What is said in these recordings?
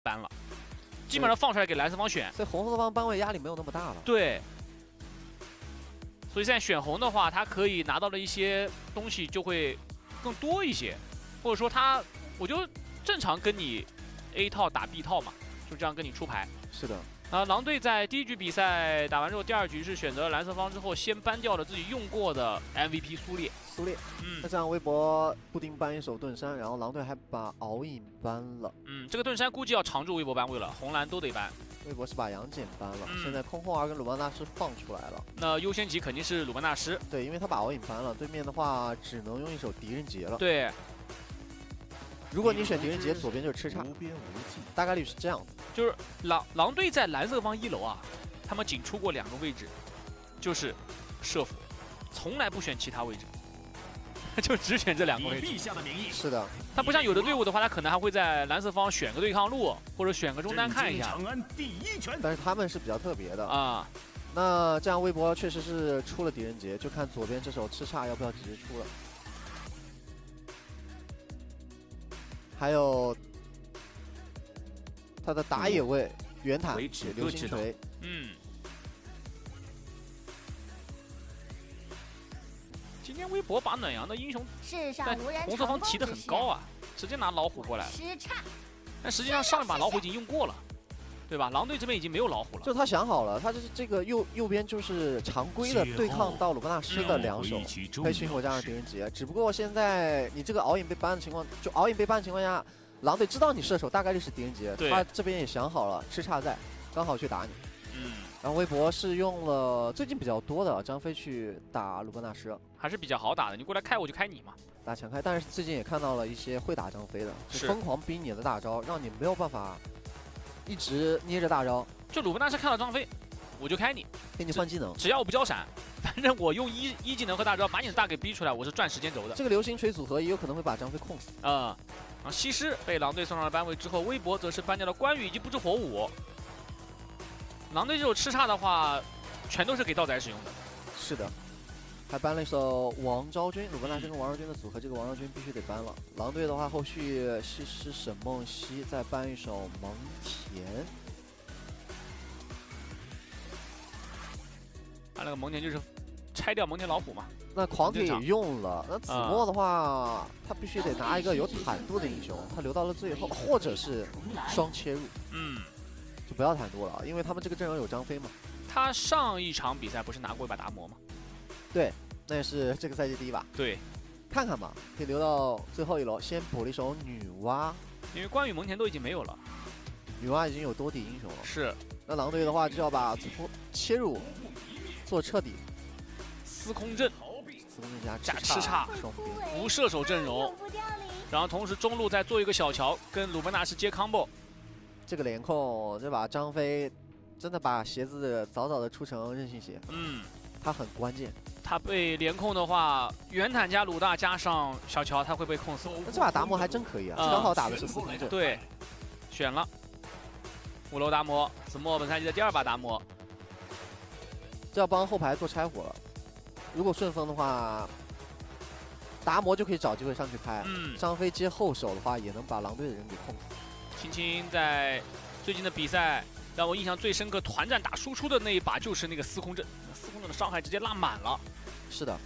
搬了，基本上放出来给蓝色方选。所以红色方班位压力没有那么大了。对。所以现在选红的话，他可以拿到的一些东西就会更多一些，或者说我就正常跟你 A 套打 B 套嘛，就这样跟你出牌。是的。狼队在第1局比赛打完之后，第2局是选择蓝色方之后，先搬掉了自己用过的 MVP 苏烈。那这样微博不丁搬一手盾山，然后狼队还把敖影搬了。这个盾山估计要常驻微博班位了，红蓝都得搬。微博是把杨戬搬了，现在空后儿跟鲁班大师放出来了。那优先级肯定是鲁班大师。对，因为他把敖影搬了，对面的话只能用一手狄仁杰了。对。如果你选狄仁杰，左边就是吃叉，大概率是这样子。就是狼队在蓝色方1楼啊，他们仅出过2个位置，就是射辅，从来不选其他位置，就只选这2个位置。是的，他不像有的队伍的话，他可能还会在蓝色方选个对抗路，或者选个中单看一下。但是他们是比较特别的啊。那这样微博确实是出了狄仁杰，就看左边这手吃叉要不要直接出了。还有他的打野位圆坦流星锤，今天微博把暖阳的英雄在红色方提得很高啊，直接拿老虎过来了。但实际上上一把老虎已经用过了，对吧？狼队这边已经没有老虎了。就他想好了，他这个右边就是常规的对抗到鲁班大师的2手，黑群火加上狄仁杰。只不过现在你这个敖影被ban的情况，就敖影被ban的情况下，狼队知道你射手大概率是狄仁杰，他这边也想好了吃叉在，刚好去打你。然后微博是用了最近比较多的张飞去打鲁班大师，还是比较好打的。你过来开我就开你嘛，打强开。但是最近也看到了一些会打张飞的，就疯狂逼你的大招，让你没有办法一直捏着大招。就鲁班大师看到张飞，我就开你，给你换技能，只要我不交闪，反正我用一技能和大招把你的大给逼出来，我是赚时间轴的。这个流星锤组合也有可能会把张飞控死。然后西施被狼队送上了班位之后，微博则是搬掉了关羽以及不知火舞。狼队这种吃叉的话，全都是给道仔使用的。是的，还搬了一手王昭君，鲁班大师跟王昭君的组合，这个王昭君必须得搬了。狼队的话，后续西施、沈梦溪再搬一手蒙恬。搬了个蒙恬就是拆掉蒙恬老虎嘛。那狂铁也用了，那子墨的话，他必须得拿一个有坦度的英雄，他留到了最后，或者是双切入。就不要坦度了，因为他们这个阵容有张飞嘛。他上一场比赛不是拿过一把达摩吗？对，那也是这个赛季第1把。对，看看吧，可以留到最后1楼，先补了一手女娲。因为关羽蒙恬都已经没有了，女娲已经有多敌英雄了。是。那狼队的话就要把切入做彻底。司空震加吃叉，双边无射手阵容，然后同时中路再做一个小乔，跟鲁班大师接 combo。这个连控，这把张飞真的把鞋子早早的出成韧性鞋。他很关键。他被连控的话，圆坦加鲁大加上小乔，他会被控死。那这把达摩还真可以啊，刚好打的是司空震。对，选了5楼达摩，子墨本赛季的第2把达摩。这要帮后排做拆火了。如果顺风的话，达摩就可以找机会上去开。张飞接后手的话，也能把狼队的人给控死。青青在最近的比赛让我印象最深刻，团战打输出的那一把就是那个司空震，司空震的伤害直接拉满了。是的，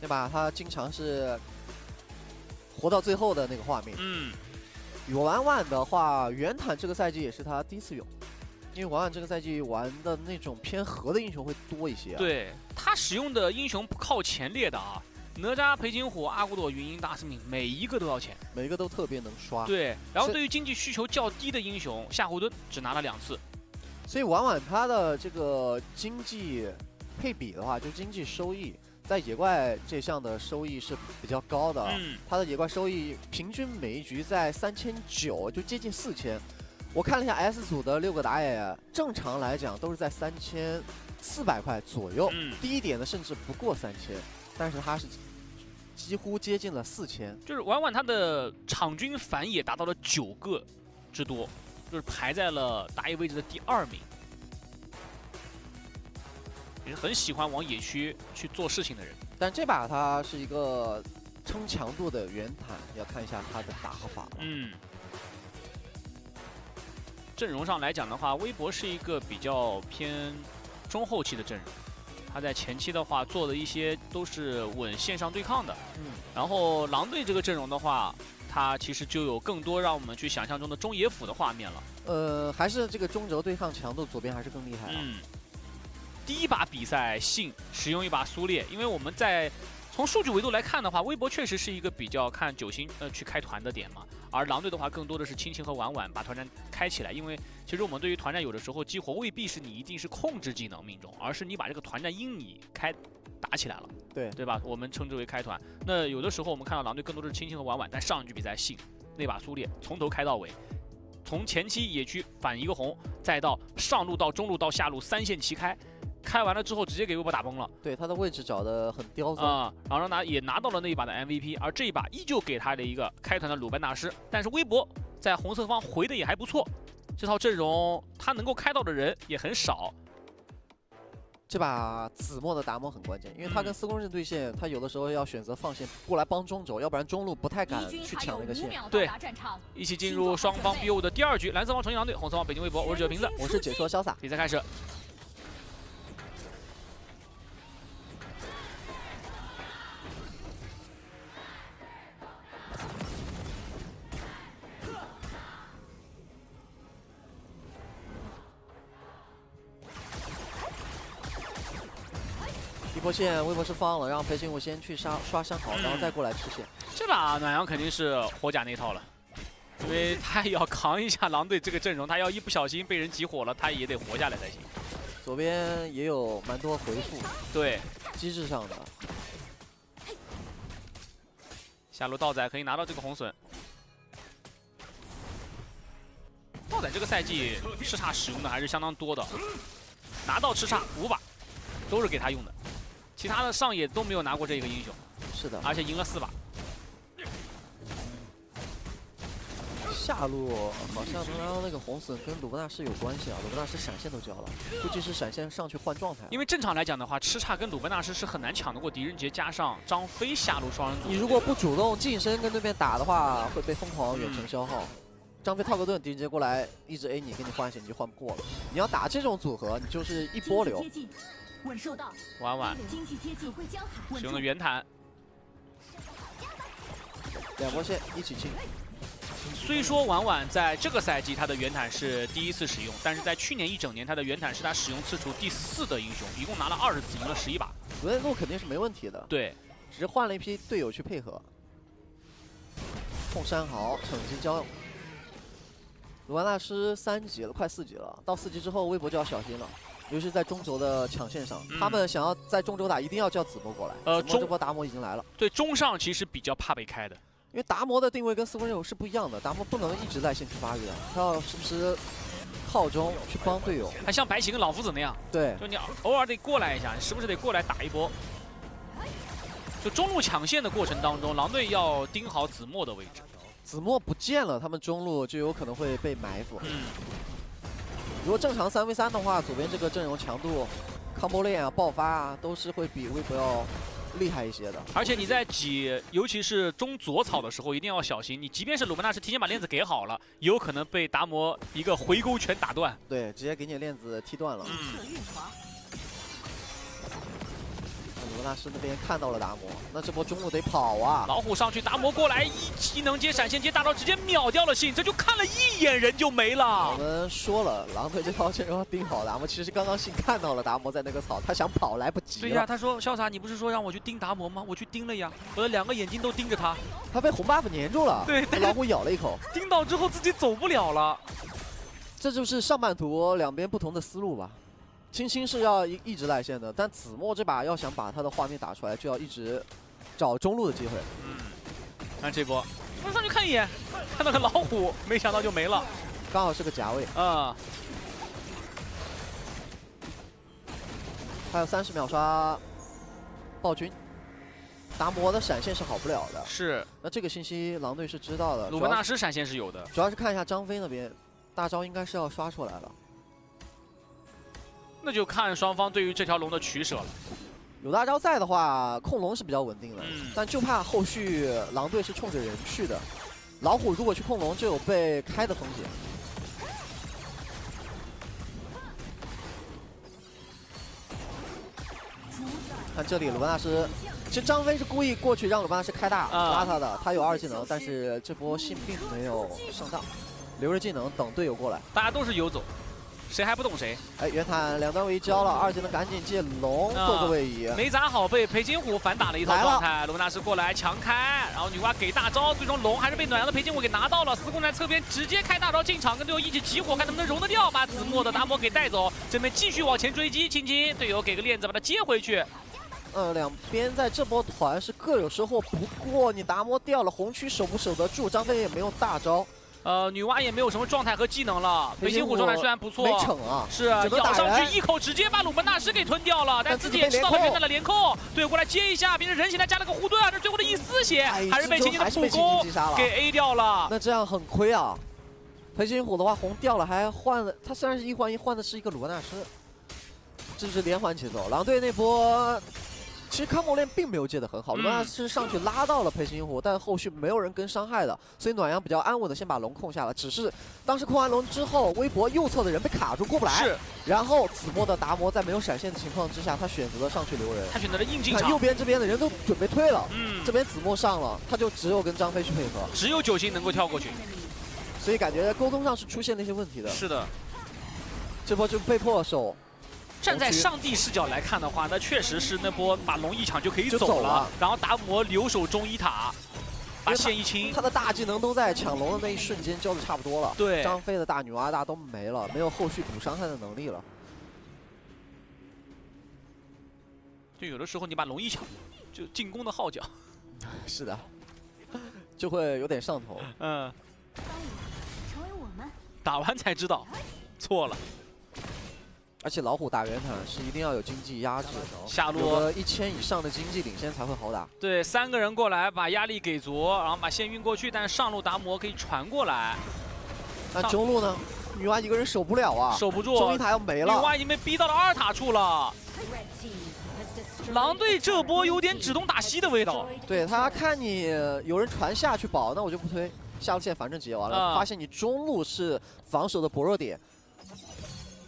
那把他经常是活到最后的那个画面。婉婉的话，圆坦这个赛季也是他第1次用，因为婉婉这个赛季玩的那种偏核的英雄会多一些。对，他使用的英雄靠前列的啊。哪吒、裴擒虎、阿古朵、云鹰、大司命，每一个都要钱，每一个都特别能刷。对，然后对于经济需求较低的英雄，夏侯惇只拿了2次。所以婉婉他的这个经济配比的话，就经济收益，在野怪这项的收益是比较高的。他的野怪收益平均每一局在3900，就接近4000。我看了一下 S 组的6个打野，正常来讲都是在3400块左右，低一点的甚至不过3000，但是他是几乎接近了4000。就是婉婉他的场均反野达到了9个之多，就是排在了打野位置的第2名，也是很喜欢往野区去做事情的人。但这把他是一个撑强度的圆坦，要看一下他的打法了。阵容上来讲的话，微博是一个比较偏中后期的阵容。他在前期的话做的一些都是稳线上对抗的，然后狼队这个阵容的话，它其实就有更多让我们去想象中的中野辅的画面了。还是这个中轴对抗强度左边还是更厉害。第一把比赛信使用一把苏烈，因为我们在从数据维度来看的话，微博确实是一个比较看九星去开团的点嘛，而狼队的话更多的是青青和婉婉把团战开起来，因为其实我们对于团战有的时候激活未必是你一定是控制技能命中，而是你把这个团战因你打起来了，对吧？我们称之为开团。那有的时候我们看到狼队更多的是青青和婉婉，但上一局比赛信那把苏烈从头开到尾，从前期野区反一个红，再到上路到中路到下路3线齐开。开完了之后，直接给微博打崩了。对，他的位置找得很刁钻啊，然后也拿到了那一把的 MVP， 而这一把依旧给他的一个开团的鲁班大师。但是微博在红色方回的也还不错，这套阵容他能够开到的人也很少。这把子墨的达摩很关键，因为他跟司空刃对线，他有的时候要选择放线过来帮中轴，要不然中路不太敢去抢那个线。对，一起进入双方 BO 的第2局，蓝色方重庆狼队，红色方北京微博。我是九瓶子，我是解说潇洒。比赛开始。一波线，微博是放了，让裴行武先去刷山好，然后再过来吃线。这把暖阳肯定是火甲那套了，因为他也要扛一下狼队这个阵容，他要一不小心被人集火了，他也得活下来才行。左边也有蛮多回复，对，机制上的。下路道仔可以拿到这个红隼。道仔这个赛季吃叉使用的还是相当多的，拿到吃叉5把，都是给他用的。其他的上野都没有拿过这个英雄，是的，而且赢了4把。下路好像能拿到那个红隼跟鲁伯纳斯有关系啊，鲁伯纳斯闪现都交了，估计是闪现上去换状态。因为正常来讲的话，吃叉跟鲁伯纳斯是很难抢得过狄仁杰加上张飞下路双人组。你如果不主动近身跟对面打的话，会被疯狂远程消耗。张飞套个盾，狄仁杰过来一直 A 你，跟你换血你就换不过了。你要打这种组合，你就是一波流。婉婉使用的圆坦，2波线一起进。虽说婉婉在这个赛季他的圆坦是第1次使用，但是在去年1整年他的圆坦是他使用次数第4的英雄，一共拿了20次，赢了11把。主线路肯定是没问题的，对，只是换了一批队友去配合。控山豪惩击交。鲁班大师3级了，快4级了。到4级之后，微博就要小心了，尤其是在中轴的抢线上，他们想要在中轴打，一定要叫子墨过来。这波达摩已经来了。对，中上其实比较怕被开的，因为达摩的定位跟司空刃是不一样的，达摩不能一直在线去发育，他要时不时靠中去帮队友。还像白起跟老夫子那样，对，就你偶尔得过来一下，你时不时得过来打一波。就中路抢线的过程当中，狼队要盯好子墨的位置。子墨不见了，他们中路就有可能会被埋伏。如果正常3v3的话，左边这个阵容强度、combo链啊、爆发啊，都是会比微博要厉害一些的。而且你在尤其是中左草的时候，一定要小心。你即便是鲁班纳什提前把链子给好了，也有可能被达摩一个回勾拳打断。对，直接给你链子踢断了。鲁班纳什那边看到了达摩，那这波中路得跑啊！老虎上去，达摩过来，一技能接闪现接大招，直接秒掉了信，这就看了一眼人就没了。我们说了，狼队这套阵容要盯好达摩。其实刚刚信看到了达摩在那个草，他想跑来不及了。对呀，他说潇洒，你不是说让我去盯达摩吗？我去盯了呀，我的2个眼睛都盯着他。他被红 buff 粘住了，对，老虎咬了一口，盯到之后自己走不了了。这就是上半图两边不同的思路吧。青青是要一直来线的，但子墨这把要想把他的画面打出来，就要一直找中路的机会。看这波，我上去看一眼，看到个老虎，没想到就没了，刚好是个夹位啊。还有30秒刷暴君，达摩的闪现是好不了的。是，那这个信息狼队是知道的。鲁班纳什闪现是有的，主要是看一下张飞那边，大招应该是要刷出来了。那就看双方对于这条龙的取舍了。有大招在的话，控龙是比较稳定的，但就怕后续狼队是冲着人去的。老虎如果去控龙，就有被开的风险。看这里鲁班大师，其实张飞是故意过去让鲁班大师开大拉他的，他有2技能，但是这波信并没有上当，留着技能等队友过来。大家都是游走，谁还不懂谁？哎，袁坦2段位移交了，2技能赶紧借龙做个位移，没砸好，被裴擒虎反打了一套状态。鲁班大师过来强开，然后女娲给大招，最终龙还是被暖阳的裴擒虎给拿到了。司空在侧边直接开大招进场，跟队友一起起火，看能不能融得掉，把子墨的达摩给带走。这边继续往前追击，青青队友给个链子把他接回去。两边在这波团是各有收获，不过你达摩掉了，红区守不守得住？张飞也没有大招。女娲也没有什么状态和技能了。裴擒虎状态虽然不错，没逞啊，是咬上去一口直接把鲁班大师给吞掉了，但自己也吃到了元旦的连扣，队友过来接一下，别人人形还加了个护盾啊，这最后的一丝血还是被青青的助攻给 A 掉了。那这样很亏啊！裴擒虎的话红掉了，还换了，他虽然是1换1，换的是一个鲁班大师，这是连环节奏。狼队那波。其实康莫链并没有接得很好，鲁班大师上去拉到了裴擒虎，但后续没有人跟伤害的，所以暖阳比较安稳的先把龙控下了。只是当时控完龙之后，微博右侧的人被卡住过不来，是。然后子墨的达摩在没有闪现的情况之下，他选择了上去留人，他选择了硬进场。右边这边的人都准备退了，这边子墨上了，他就只有跟张飞去配合，只有9星能够跳过去，所以感觉沟通上是出现了一些问题的。是的，这波就被迫守。站在上帝视角来看的话，那确实是那波把龙一抢就可以走了，然后达摩留守中1塔，把线一清。他的大技能都在抢龙的那一瞬间交的差不多了。对，张飞的大女娲大都没了，没有后续补伤害的能力了。就有的时候你把龙一抢，就进攻的号角。是的，就会有点上头。打完才知道，错了。而且老虎打圆坦是一定要有经济压制，下路有个1000以上的经济领先才会好打。对，3个人过来把压力给足，然后把线运过去，但是上路达摩可以传过来。那中路呢？女娲一个人守不了啊，守不住，中1塔要没了。女娲已经被逼到了2塔处了。狼队这波有点指东打西的味道。对他看你有人传下去保，那我就不推，下路线反正解完了。发现你中路是防守的薄弱点。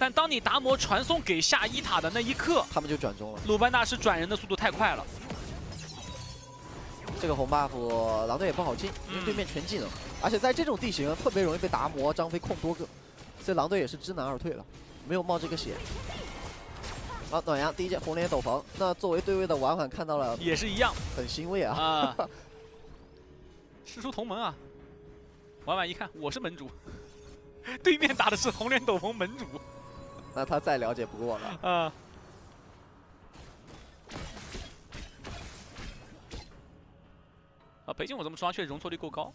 但当你达摩传送给下1塔的那一刻，他们就转中了。鲁班大师转人的速度太快了。这个红 buff 狼队也不好进，因为对面全技能，而且在这种地形特别容易被达摩、张飞控多个，所以狼队也是知难而退了，没有冒这个险。好，暖阳第一件红莲斗篷，那作为对位的婉婉看到了也是一样，很欣慰啊。师出同门啊！婉婉一看，我是门主，对面打的是红莲斗篷门主。那他再了解不过了。裴擒虎这么双确实容错率够高。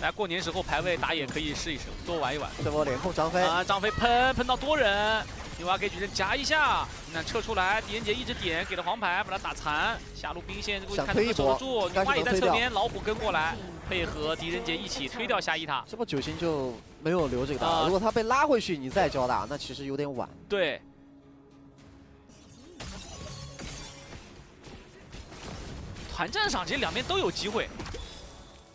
大家过年时候排位打野可以试一试，多玩一玩。这波连控张飞张飞喷到多人，女娲给举人夹一下，那撤出来，狄仁杰一直点，给了黄牌，把他打残。下路兵线看能不能守得住，女娲也在侧边，老虎跟过来，配合狄仁杰一起推掉下1塔。这波9星就没有留这个大，如果他被拉回去，你再交大，那其实有点晚。对。团战上其实两边都有机会，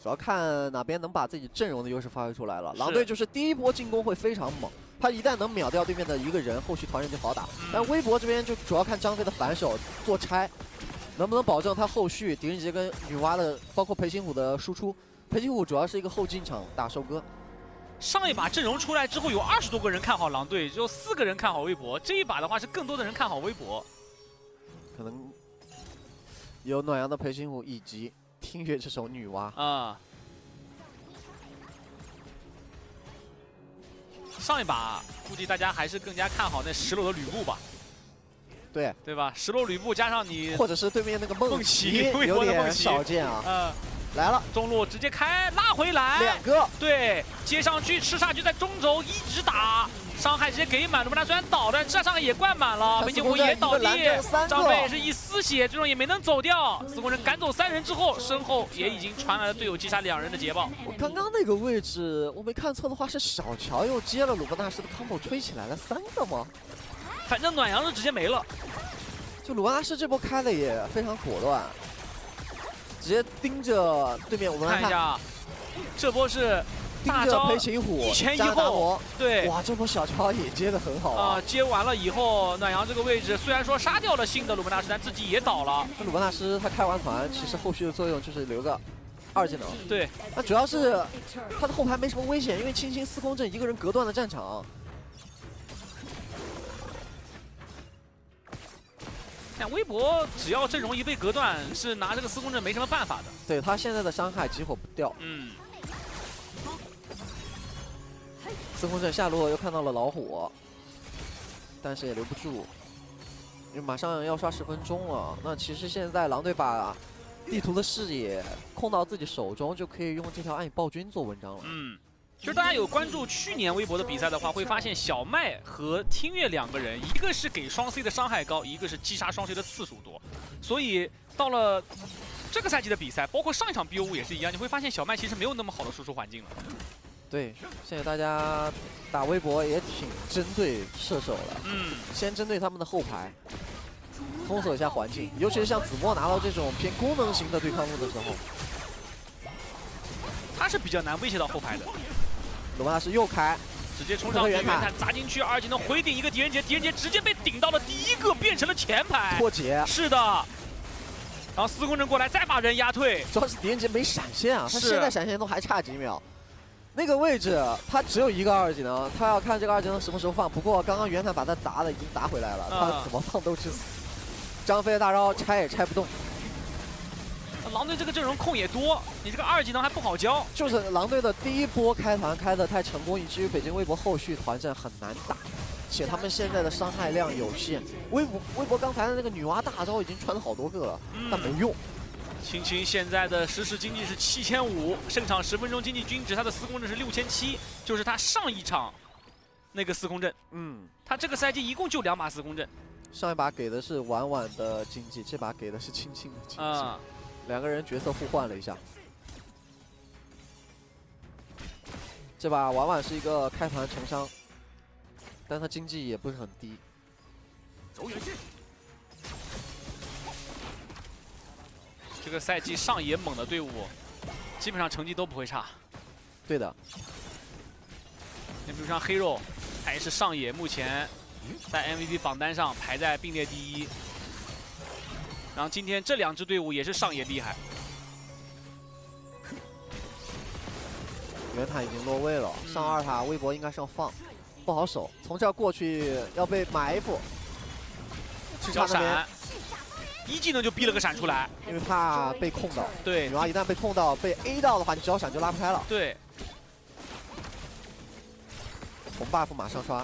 主要看哪边能把自己阵容的优势发挥出来了。狼队就是第一波进攻会非常猛，他一旦能秒掉对面的一个人，后续团人就好打。但微博这边就主要看张飞的反手做拆，能不能保证他后续狄仁杰跟女娲的，包括裴擒虎的输出。裴擒虎主要是一个后进场打收割。上一把阵容出来之后，有20多个人看好狼队，只有4个人看好微博。这一把的话是更多的人看好微博，可能有暖阳的裴擒虎以及听乐这首女娲上一把估计大家还是更加看好那10楼的吕布吧，对吧？10楼吕布加上你，或者是对面那个梦琪，有点少见啊。来了，中路直接开拉回来，2个，对，接上去赤煞就在中轴一直打，伤害直接给满，鲁班大虽然倒，但赤煞伤害也灌满了，裴擒虎也倒地，张飞也是一丝血，最终也没能走掉。司空人赶走3人之后，身后也已经传来了队友击杀2人的捷报。我刚刚那个位置，我没看错的话是小乔又接了鲁班大师的 combo 吹起来了3个吗？反正暖阳是直接没了。就鲁班大师这波开的也非常果断。直接盯着对面，我们来看一下，这波是盯着裴擒虎一前一加达后摩，对，哇，这波小乔也接的很好啊。接完了以后，暖阳这个位置虽然说杀掉了新的鲁本纳什，但自己也倒了。那鲁本纳什他开完团，其实后续的作用就是留个2技能。对，那主要是他的后排没什么危险，因为青青司空震一个人隔断了战场。看微博，只要阵容一被隔断，是拿这个司空震没什么办法的。对他现在的伤害急火不掉。司空震下路又看到了老虎，但是也留不住，因为马上要刷10分钟了。那其实现在狼队把地图的视野控到自己手中，就可以用这条暗影暴君做文章了。其实大家有关注去年微博的比赛的话，会发现小麦和听月2个人，一个是给双 C 的伤害高，一个是击杀双 C 的次数多。所以到了这个赛季的比赛，包括上一场 BO5也是一样，你会发现小麦其实没有那么好的输出环境了。对，现在大家打微博也挺针对射手的。先针对他们的后排，封锁一下环境，尤其是像子墨拿到这种偏功能型的对抗路的时候，他是比较难威胁到后排的。鲁本纳什又开，直接冲上去，元坦砸进去，2技能回顶一个狄仁杰，狄仁杰直接被顶到了第一个，变成了前排脱节。是的，然后司空震过来再把人压退，主要是狄仁杰没闪现啊，他现在闪现都还差几秒。那个位置他只有一个2技能，他要看这个2技能什么时候放。不过刚刚元坦把他砸的已经砸回来了，他怎么放都是死。张飞的大招拆也拆不动。狼队这个阵容控也多，你这个2技能还不好交。就是狼队的第一波开团开得太成功，以至于北京微博后续团战很难打，且他们现在的伤害量有限。微博刚才的那个女娲大招已经传了好多个了，但没用。青青现在的实时经济是7500，胜场10分钟经济均值，他的司空震是6700，就是他上一场那个司空震。他这个赛季一共就2把司空震，上一把给的是婉婉的经济，这把给的是青青的经济。2个人角色互换了一下。这把婉婉是一个开团重伤，但他经济也不是很低。走远线。这个赛季上野猛的队伍，基本上成绩都不会差。对的。你比如像黑肉，他也是上野目前在 MVP 榜单上排在并列第1。然后今天这2支队伍也是上野厉害。元坦已经落位了，上2塔微博应该是要放，不好守，从这儿过去要被埋伏。交闪，1技能就逼了个闪出来，因为怕被控到。对，女娲一旦被控到被 A 到的话，你交闪就拉不开了。对。红 buff 马上刷。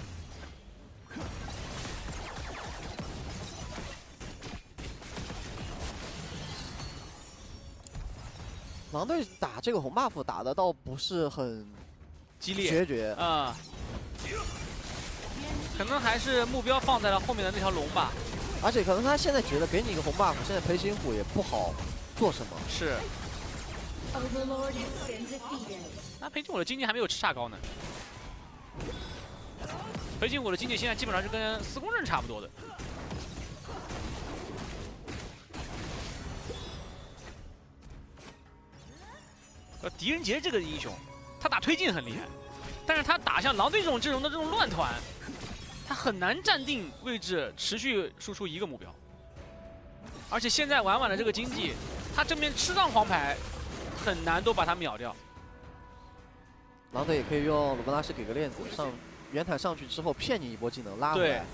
狼队打这个红 buff 打的倒不是很激烈决绝，可能还是目标放在了后面的那条龙吧。而且可能他现在觉得给你一个红 buff， 现在裴擒虎也不好做什么。是。那裴擒虎的经济还没有叱咤高呢。裴擒虎的经济现在基本上是跟司空震差不多的。狄仁杰这个英雄，他打推进很厉害，但是他打像狼队这种阵容的这种乱团，他很难站定位置，持续输出一个目标。而且现在婉婉的这个经济，他正面吃上黄牌，很难都把他秒掉。狼队也可以用鲁本纳什给个链子，上元坦上去之后骗你一波技能拉回来。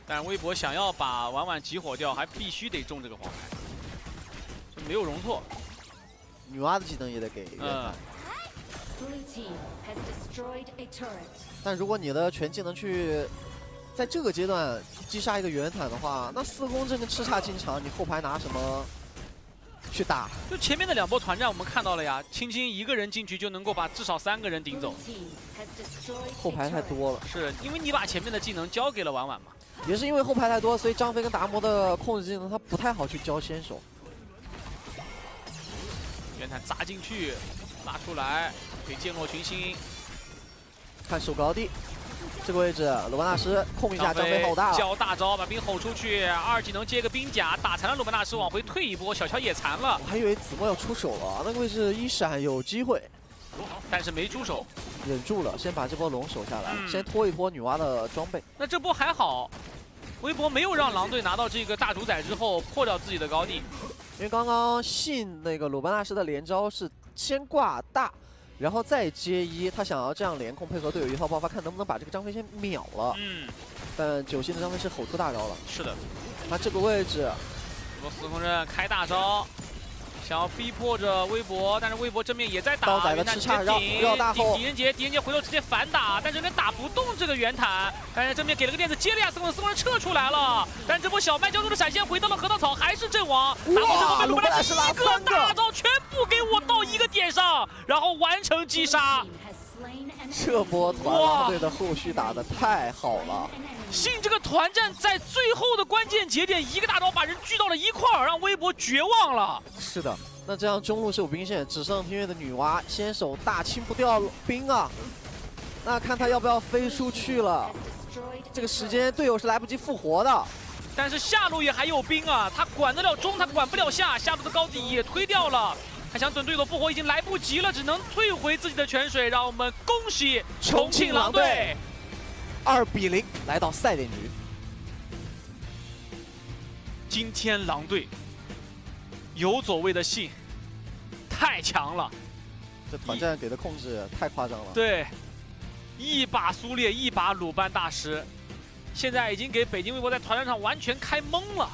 但是微博想要把婉婉集火掉，还必须得中这个黄牌。没有容错，女娲的技能也得给元坦。但如果你的全技能去在这个阶段击杀一个元坦的话，那司空震跟叱咤进场，你后排拿什么去打？就前面的2波团战我们看到了呀，青青一个人进去就能够把至少3个人顶走，后排太多了。是因为你把前面的技能交给了婉婉嘛？也是因为后排太多，所以张飞跟达摩的控制技能他不太好去教先手。元坦砸进去，拉出来，可以溅落群星。看守高地，这个位置鲁班大师控一下张飞好大，交大招把兵吼出去，二技能接个兵甲打残了鲁班大师，往回退一波，小乔也残了。我还以为子墨要出手了，那个位置一闪有机会，但是没出手，忍住了，先把这波龙守下来，先拖一拖女娲的装备。那这波还好，微博没有让狼队拿到这个大主宰之后破掉自己的高地，因为刚刚信那个鲁班大师的连招是先挂大。 然后再接一，他想要这样连控配合队友一套爆发，看能不能把这个张飞先秒了。但九星的张飞是吼出大招了。是的，那这个位置，司空刃开大招，想要逼迫着微博，但是微博正面也在打。刀仔的吃叉绕大后，狄仁杰回头直接反打，但是有点打不动这个圆坦。但是正面给了个链子，接了呀，司空刃撤出来了。但这波小麦交出的闪现回到了核桃草，还是阵亡。哇！鲁班大师拉3个大招全部给我到一个点上，然后完成击杀。这波团狼队的后续打得太好了。 信这个团战在最后的关键节点，一个大招把人聚到了一块儿，让微博绝望了。是的，那这样中路是有兵线，只剩天月的女娲先手大清不掉兵啊。那看他要不要飞出去了。这个时间队友是来不及复活的。但是下路也还有兵啊，他管得了中，他管不了下，下路的高地也推掉了。 他想等队友复活已经来不及了，只能退回自己的泉水。让我们恭喜重庆狼队2比0来到赛点局。今天狼队有所谓的信太强了，这团战给的控制太夸张了。对，一把苏烈，一把鲁班大师，现在已经给北京微博在团战上完全开懵了。